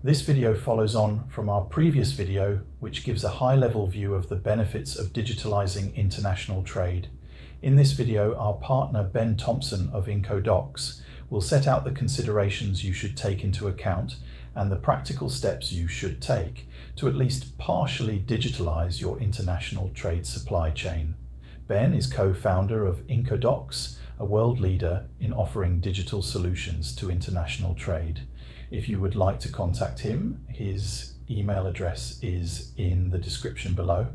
This video follows on from our previous video, which gives a high-level view of the benefits of digitalising international trade. In this video, our partner Ben Thompson of IncoDocs will set out the considerations you should take into account and the practical steps you should take to at least partially digitalise your international trade supply chain. Ben is co-founder of IncoDocs, a world leader in offering digital solutions to international trade. If you would like to contact him, his email address is in the description below,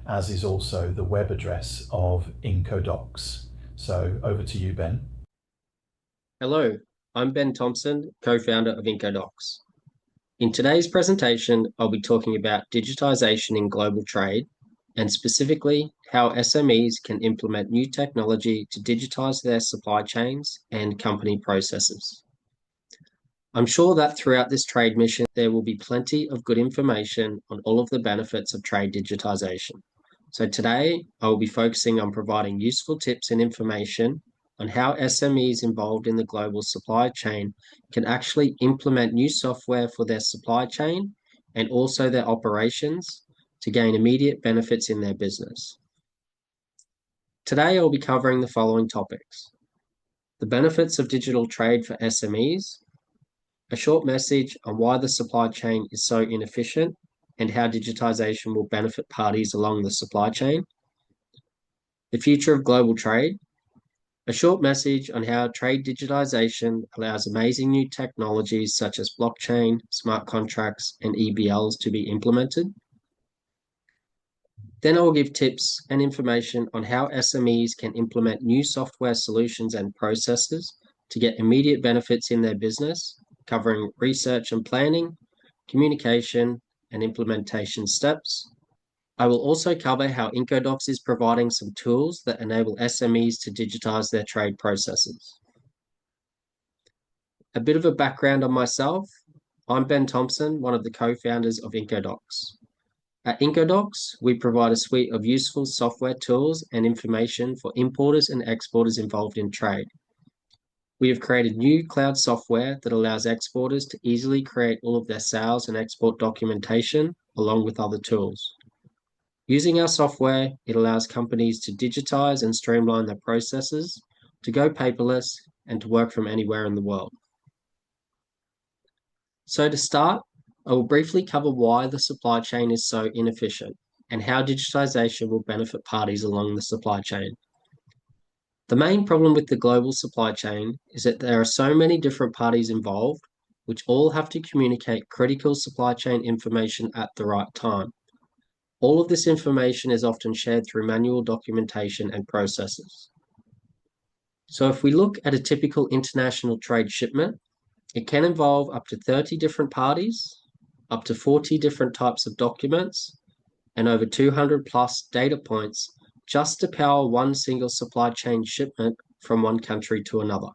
as is also the web address of IncoDocs. So over to you, Ben. Hello, I'm Ben Thompson, co-founder of IncoDocs. In today's presentation, I'll be talking about digitization in global trade, and specifically how SMEs can implement new technology to digitize their supply chains and company processes. I'm sure that throughout this trade mission, there will be plenty of good information on all of the benefits of trade digitization. So today, I will be focusing on providing useful tips and information on how SMEs involved in the global supply chain can actually implement new software for their supply chain and also their operations to gain immediate benefits in their business. Today, I'll be covering the following topics: the benefits of digital trade for SMEs, a short message on why the supply chain is so inefficient and how digitization will benefit parties along the supply chain, the future of global trade, a short message on how trade digitization allows amazing new technologies such as blockchain, smart contracts, and EBLs to be implemented. Then I will give tips and information on how SMEs can implement new software solutions and processes to get immediate benefits in their business, covering research and planning, communication, and implementation steps. I will also cover how IncoDocs is providing some tools that enable SMEs to digitize their trade processes. A bit of a background on myself. I'm Ben Thompson, one of the co-founders of IncoDocs. At IncoDocs, we provide a suite of useful software tools and information for importers and exporters involved in trade. We have created new cloud software that allows exporters to easily create all of their sales and export documentation along with other tools. Using our software, it allows companies to digitize and streamline their processes, to go paperless, and to work from anywhere in the world. So to start, I will briefly cover why the supply chain is so inefficient and how digitization will benefit parties along the supply chain. The main problem with the global supply chain is that there are so many different parties involved, which all have to communicate critical supply chain information at the right time. All of this information is often shared through manual documentation and processes. So if we look at a typical international trade shipment, it can involve up to 30 different parties, up to 40 different types of documents, and over 200 plus data points just to power one single supply chain shipment from one country to another.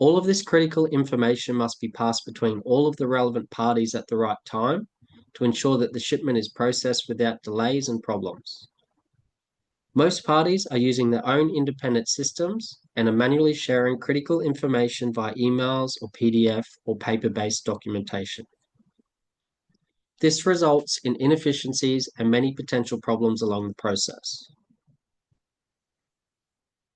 All of this critical information must be passed between all of the relevant parties at the right time to ensure that the shipment is processed without delays and problems. Most parties are using their own independent systems and are manually sharing critical information via emails or PDF or paper-based documentation. This results in inefficiencies and many potential problems along the process.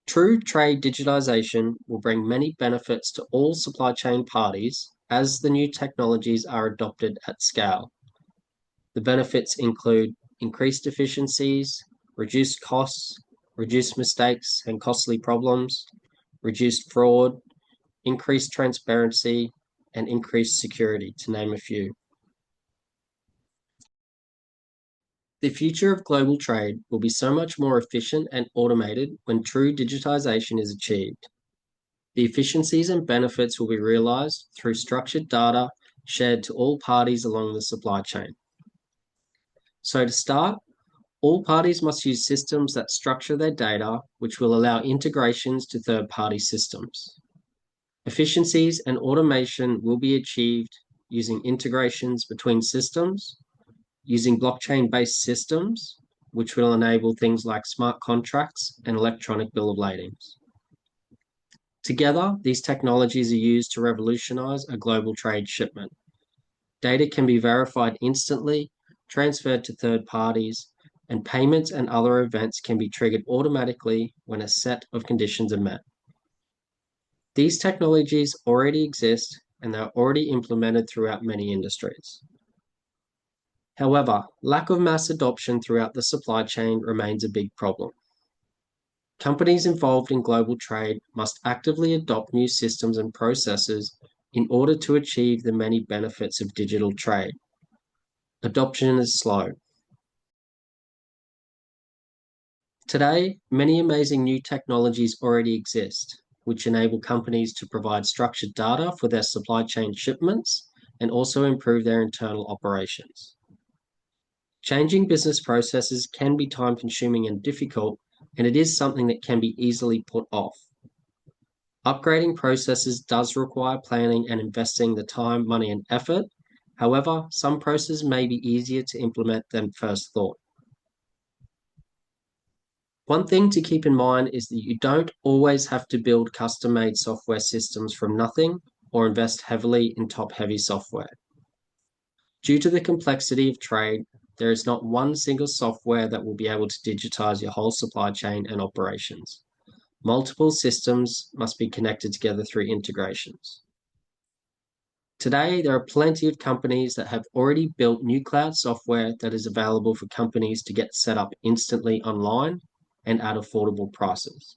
True trade digitization will bring many benefits to all supply chain parties as the new technologies are adopted at scale. The benefits include increased efficiencies, reduced costs, reduced mistakes and costly problems, reduced fraud, increased transparency, and increased security, to name a few. The future of global trade will be so much more efficient and automated when true digitization is achieved. The efficiencies and benefits will be realized through structured data shared to all parties along the supply chain. So to start, all parties must use systems that structure their data, which will allow integrations to third-party systems. Efficiencies and automation will be achieved using integrations between systems, using blockchain-based systems, which will enable things like smart contracts and electronic bill of ladings. Together, these technologies are used to revolutionize a global trade shipment. Data can be verified instantly, transferred to third parties, and payments and other events can be triggered automatically when a set of conditions are met. These technologies already exist and they're already implemented throughout many industries. However, lack of mass adoption throughout the supply chain remains a big problem. Companies involved in global trade must actively adopt new systems and processes in order to achieve the many benefits of digital trade. Adoption is slow. Today, many amazing new technologies already exist, which enable companies to provide structured data for their supply chain shipments and also improve their internal operations. Changing business processes can be time-consuming and difficult, and it is something that can be easily put off. Upgrading processes does require planning and investing the time, money, and effort. However, some processes may be easier to implement than first thought. One thing to keep in mind is that you don't always have to build custom-made software systems from nothing or invest heavily in top-heavy software. Due to the complexity of trade, there is not one single software that will be able to digitize your whole supply chain and operations. Multiple systems must be connected together through integrations. Today, there are plenty of companies that have already built new cloud software that is available for companies to get set up instantly online and at affordable prices.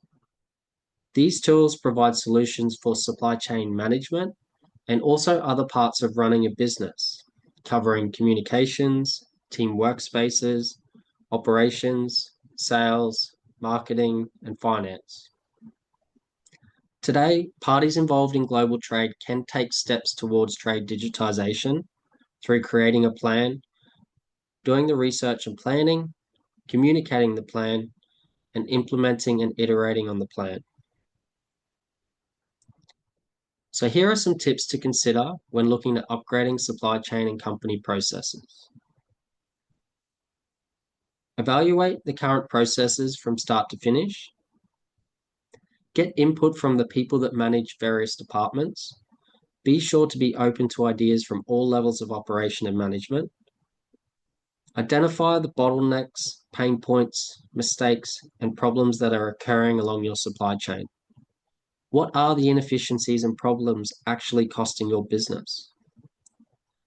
These tools provide solutions for supply chain management and also other parts of running a business, covering communications, team workspaces, operations, sales, marketing, and finance. Today, parties involved in global trade can take steps towards trade digitization through creating a plan, doing the research and planning, communicating the plan, and implementing and iterating on the plan. So here are some tips to consider when looking at upgrading supply chain and company processes. Evaluate the current processes from start to finish. Get input from the people that manage various departments. Be sure to be open to ideas from all levels of operation and management. Identify the bottlenecks, pain points, mistakes, and problems that are occurring along your supply chain. What are the inefficiencies and problems actually costing your business?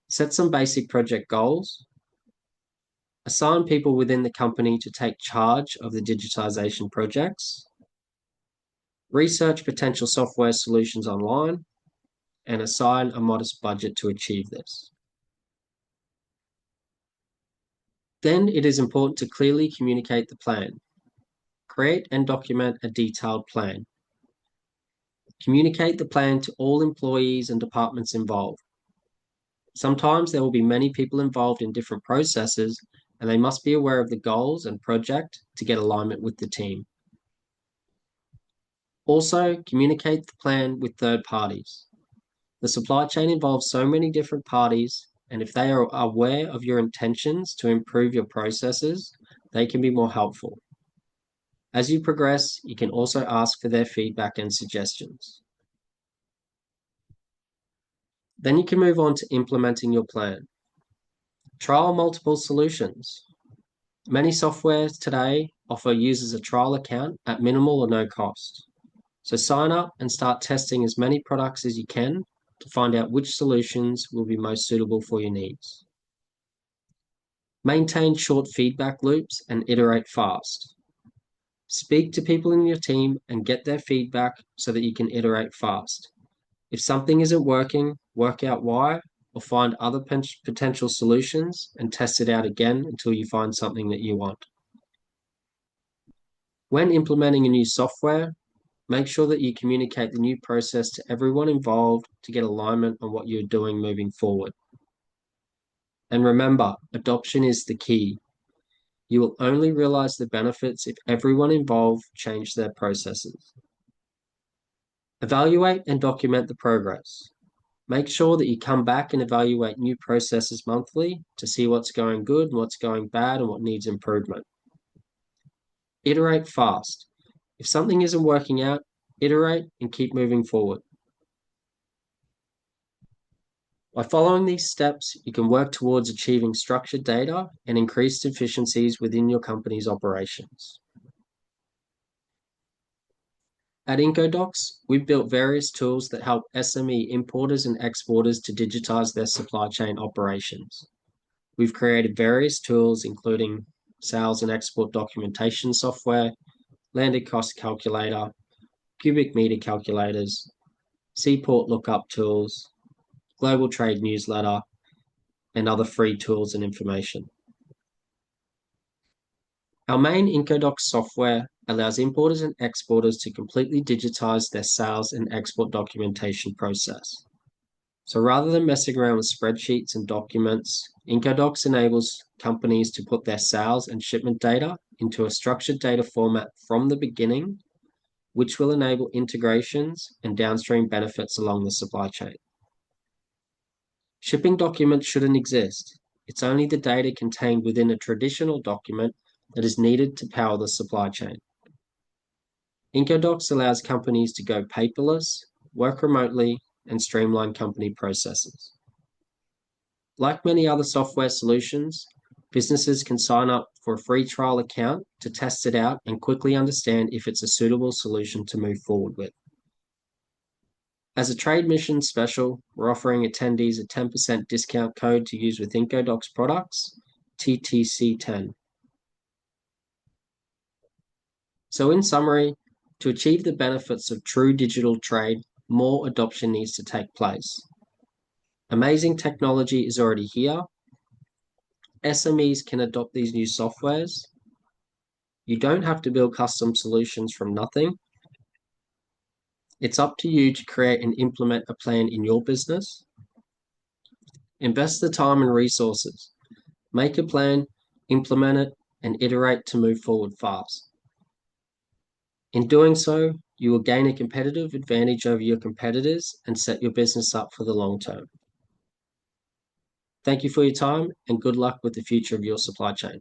Set some basic project goals. Assign people within the company to take charge of the digitization projects. Research potential software solutions online, and assign a modest budget to achieve this. Then it is important to clearly communicate the plan. Create and document a detailed plan. Communicate the plan to all employees and departments involved. Sometimes there will be many people involved in different processes, and they must be aware of the goals and project to get alignment with the team. Also, communicate the plan with third parties. The supply chain involves so many different parties, and if they are aware of your intentions to improve your processes, they can be more helpful. As you progress, you can also ask for their feedback and suggestions. Then you can move on to implementing your plan. Trial multiple solutions. Many softwares today offer users a trial account at minimal or no cost. So sign up and start testing as many products as you can to find out which solutions will be most suitable for your needs. Maintain short feedback loops and iterate fast. Speak to people in your team and get their feedback so that you can iterate fast. If something isn't working, work out why, or find other potential solutions and test it out again until you find something that you want. When implementing a new software, make sure that you communicate the new process to everyone involved to get alignment on what you're doing moving forward. And remember, adoption is the key. You will only realize the benefits if everyone involved changes their processes. Evaluate and document the progress. Make sure that you come back and evaluate new processes monthly to see what's going good and what's going bad and what needs improvement. Iterate fast. If something isn't working out, iterate and keep moving forward. By following these steps, you can work towards achieving structured data and increased efficiencies within your company's operations. At IncoDocs, we've built various tools that help SME importers and exporters to digitize their supply chain operations. We've created various tools, including sales and export documentation software, landed cost calculator, cubic meter calculators, seaport lookup tools, global trade newsletter, and other free tools and information. Our main IncoDocs software allows importers and exporters to completely digitize their sales and export documentation process. So rather than messing around with spreadsheets and documents, IncoDocs enables companies to put their sales and shipment data into a structured data format from the beginning, which will enable integrations and downstream benefits along the supply chain. Shipping documents shouldn't exist. It's only the data contained within a traditional document that is needed to power the supply chain. IncoDocs allows companies to go paperless, work remotely, and streamline company processes. Like many other software solutions, businesses can sign up for a free trial account to test it out and quickly understand if it's a suitable solution to move forward with. As a trade mission special, we're offering attendees a 10% discount code to use with IncoDocs products, TTC10. So in summary, to achieve the benefits of true digital trade, more adoption needs to take place. Amazing technology is already here. SMEs can adopt these new softwares. You don't have to build custom solutions from nothing. It's up to you to create and implement a plan in your business. Invest the time and resources. Make a plan, implement it, and iterate to move forward fast. In doing so, you will gain a competitive advantage over your competitors and set your business up for the long term. Thank you for your time and good luck with the future of your supply chain.